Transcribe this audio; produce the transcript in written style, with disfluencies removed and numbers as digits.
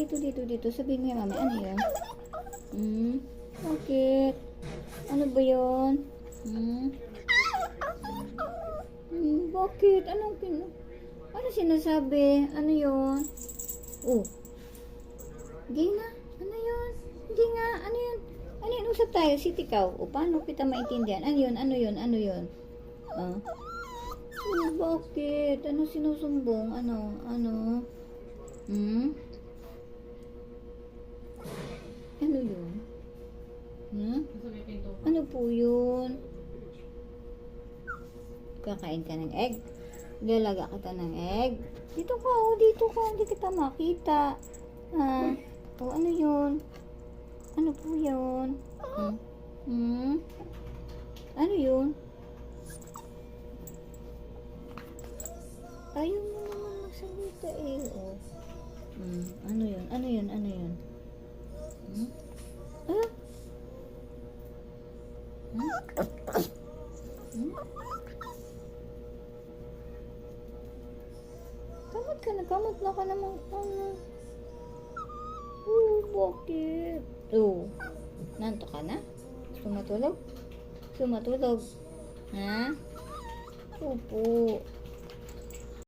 dito. Sabihin mo yung mami, ano yun? Bakit? Ano ba yun? Bakit? Ano sinasabi? Ano yun? Oh. Gina, ano yun? Hindi nga, ano yun? Ano yun? Usap tayo, sitikaw. O, paano kita maintindihan? Ano yun? Ano yun? Bakit? Ano sinusumbong? Ano? Ano yun? Ano po yun? Kakain ka ng egg? Lalaga kita ng egg? Dito ka. Hindi kita makita. Ano yun? Ano po yun? Ano yun? Ayaw mo naman magsalita eh. Ano yun? Kamot na ka naman. Bakit? Nanto ka na? Sumatulog? Ha? Opo.